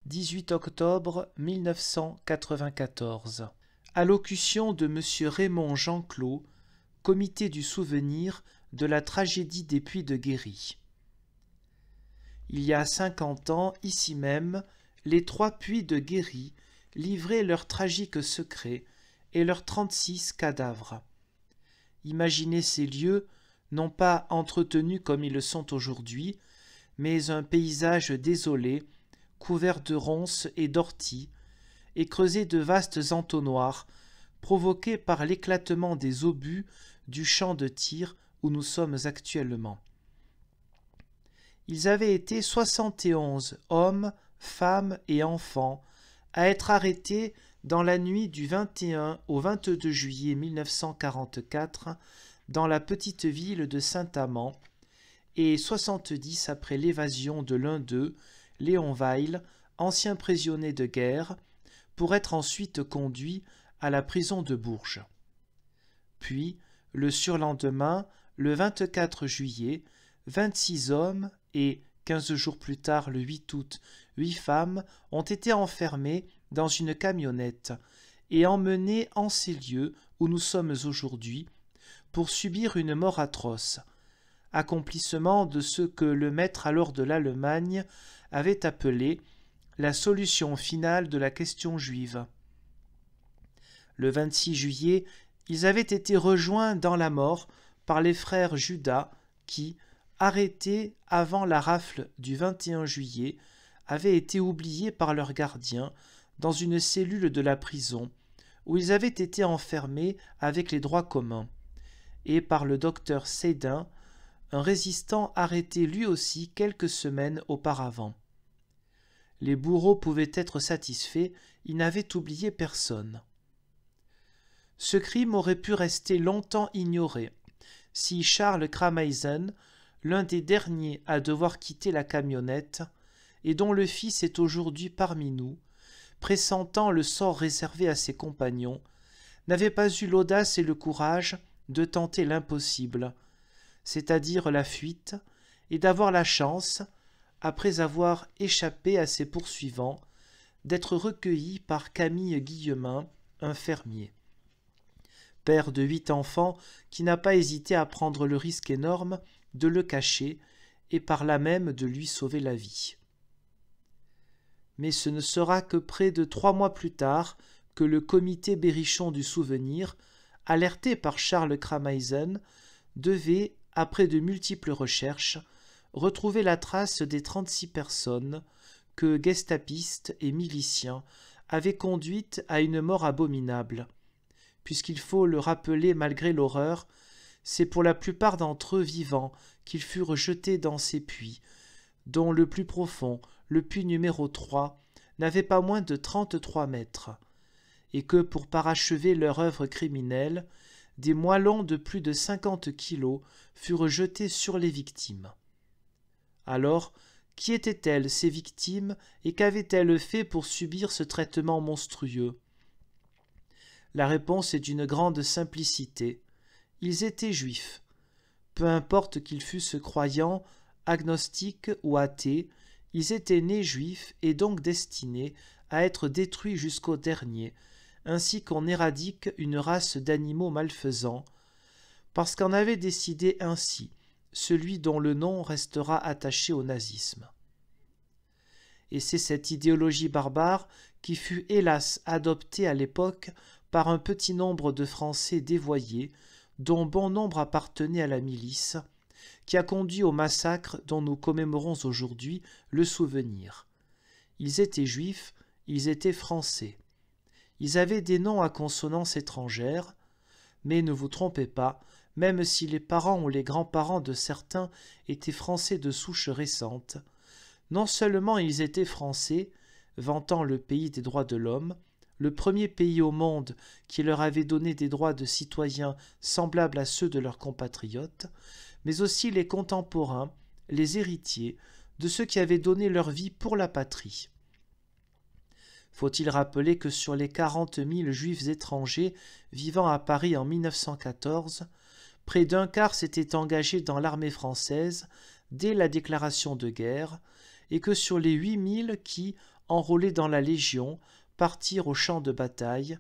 18 octobre 1994. Allocution de M. Raymond Jeanclot, Comité du souvenir de la tragédie des Puits de Guéry. Il y a 50 ans, ici même, les 3 puits de Guéry livraient leurs tragiques secrets et leurs 36 cadavres. Imaginez ces lieux, non pas entretenus comme ils le sont aujourd'hui, mais un paysage désolé, couvert de ronces et d'orties, et creusé de vastes entonnoirs, provoqués par l'éclatement des obus du champ de tir où nous sommes actuellement. Ils avaient été 71 hommes, femmes et enfants à être arrêtés dans la nuit du 21 au 22 juillet 1944 dans la petite ville de Saint-Amand et 70 après l'évasion de l'un d'eux, Léon Weil, ancien prisonnier de guerre, pour être ensuite conduit à la prison de Bourges. Puis, le surlendemain, le 24 juillet, 26 hommes et, 15 jours plus tard, le 8 août, 8 femmes ont été enfermés dans une camionnette et emmenés en ces lieux où nous sommes aujourd'hui pour subir une mort atroce, accomplissement de ce que le maître alors de l'Allemagne avait appelé la solution finale de la question juive. Le 26 juillet, ils avaient été rejoints dans la mort par les frères Judas qui, arrêtés avant la rafle du 21 juillet, avaient été oubliés par leurs gardiens dans une cellule de la prison où ils avaient été enfermés avec les droits communs, et par le docteur Sédin, un résistant arrêté lui aussi quelques semaines auparavant. Les bourreaux pouvaient être satisfaits, ils n'avaient oublié personne. Ce crime aurait pu rester longtemps ignoré si Charles Kramaisen, l'un des derniers à devoir quitter la camionnette, et dont le fils est aujourd'hui parmi nous, pressentant le sort réservé à ses compagnons, n'avait pas eu l'audace et le courage de tenter l'impossible, c'est-à-dire la fuite, et d'avoir la chance, après avoir échappé à ses poursuivants, d'être recueilli par Camille Guillemin, un fermier. Père de 8 enfants qui n'a pas hésité à prendre le risque énorme de le cacher et par là même de lui sauver la vie. Mais ce ne sera que près de 3 mois plus tard que le comité Berrichon du souvenir, alerté par Charles Kramaisen, devait, après de multiples recherches, retrouver la trace des 36 personnes que gestapistes et miliciens avaient conduites à une mort abominable, puisqu'il faut le rappeler malgré l'horreur, c'est pour la plupart d'entre eux vivants qu'ils furent jetés dans ces puits, dont le plus profond, le puits numéro 3, n'avait pas moins de 33 mètres, et que pour parachever leur œuvre criminelle, des moellons de plus de 50 kilos furent jetés sur les victimes. Alors, qui étaient-elles, ces victimes, et qu'avaient-elles fait pour subir ce traitement monstrueux? La réponse est d'une grande simplicité. Ils étaient juifs. Peu importe qu'ils fussent croyants, agnostiques ou athées, ils étaient nés juifs et donc destinés à être détruits jusqu'au dernier, ainsi qu'on éradique une race d'animaux malfaisants, parce qu'en avait décidé ainsi celui dont le nom restera attaché au nazisme. Et c'est cette idéologie barbare qui fut hélas adoptée à l'époque par un petit nombre de Français dévoyés, dont bon nombre appartenaient à la milice, qui a conduit au massacre dont nous commémorons aujourd'hui le souvenir. Ils étaient juifs, ils étaient français. Ils avaient des noms à consonance étrangère, mais ne vous trompez pas, même si les parents ou les grands-parents de certains étaient français de souche récente, non seulement ils étaient français, vantant le pays des droits de l'homme, le premier pays au monde qui leur avait donné des droits de citoyens semblables à ceux de leurs compatriotes, mais aussi les contemporains, les héritiers, de ceux qui avaient donné leur vie pour la patrie. Faut-il rappeler que sur les 40 000 juifs étrangers vivant à Paris en 1914, près d'un quart s'étaient engagés dans l'armée française dès la déclaration de guerre, et que sur les 8 000 qui, enrôlés dans la Légion, partirent au champ de bataille,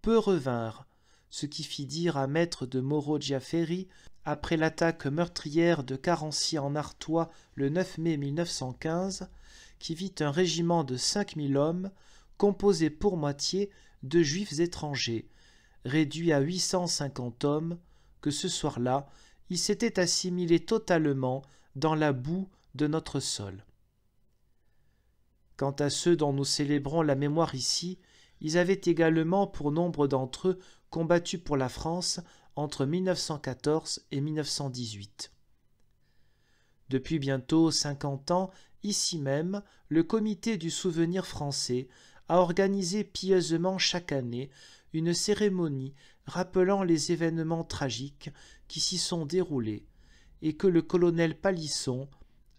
peu revinrent, ce qui fit dire à maître de Moro-Giafferi, après l'attaque meurtrière de Carency en Artois le 9 mai 1915, qui vit un régiment de 5000 hommes, composé pour moitié de juifs étrangers, réduit à 850 hommes, que ce soir-là, ils s'étaient assimilés totalement dans la boue de notre sol. Quant à ceux dont nous célébrons la mémoire ici, ils avaient également, pour nombre d'entre eux, combattu pour la France entre 1914 et 1918. Depuis bientôt 50 ans, ici même, le Comité du souvenir français a organisé pieusement chaque année une cérémonie rappelant les événements tragiques qui s'y sont déroulés et que le colonel Palisson,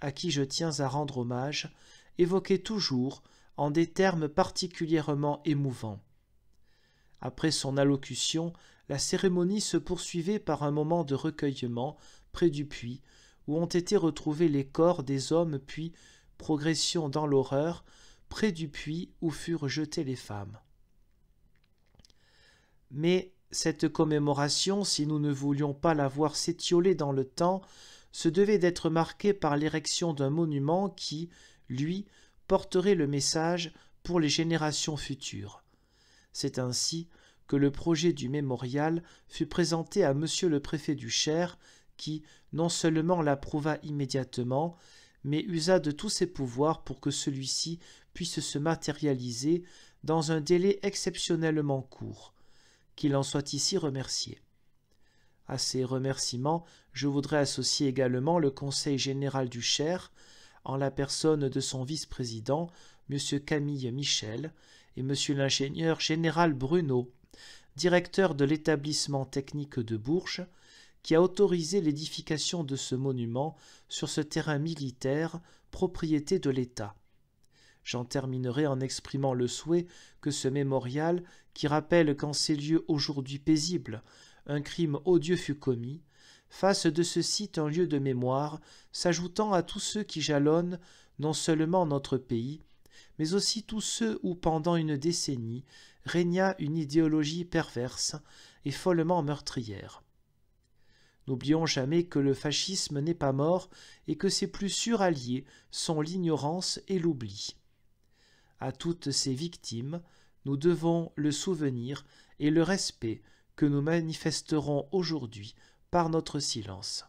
à qui je tiens à rendre hommage, évoquait toujours en des termes particulièrement émouvants. Après son allocution, la cérémonie se poursuivait par un moment de recueillement près du puits, où ont été retrouvés les corps des hommes, puis, progression dans l'horreur, près du puits où furent jetées les femmes. Mais cette commémoration, si nous ne voulions pas la voir s'étioler dans le temps, se devait d'être marquée par l'érection d'un monument qui, lui, porterait le message pour les générations futures. C'est ainsi que le projet du mémorial fut présenté à monsieur le préfet du Cher, qui non seulement l'approuva immédiatement, mais usa de tous ses pouvoirs pour que celui-ci puisse se matérialiser dans un délai exceptionnellement court. Qu'il en soit ici remercié. À ces remerciements, je voudrais associer également le Conseil général du Cher, en la personne de son vice-président, M. Camille Michel, et M. l'ingénieur général Bruno, directeur de l'établissement technique de Bourges, qui a autorisé l'édification de ce monument sur ce terrain militaire, propriété de l'État. J'en terminerai en exprimant le souhait que ce mémorial, qui rappelle qu'en ces lieux aujourd'hui paisibles, un crime odieux fut commis, fasse de ce site un lieu de mémoire, s'ajoutant à tous ceux qui jalonnent non seulement notre pays, mais aussi tous ceux où, pendant une décennie, régna une idéologie perverse et follement meurtrière. N'oublions jamais que le fascisme n'est pas mort et que ses plus sûrs alliés sont l'ignorance et l'oubli. À toutes ces victimes, nous devons le souvenir et le respect que nous manifesterons aujourd'hui par notre silence.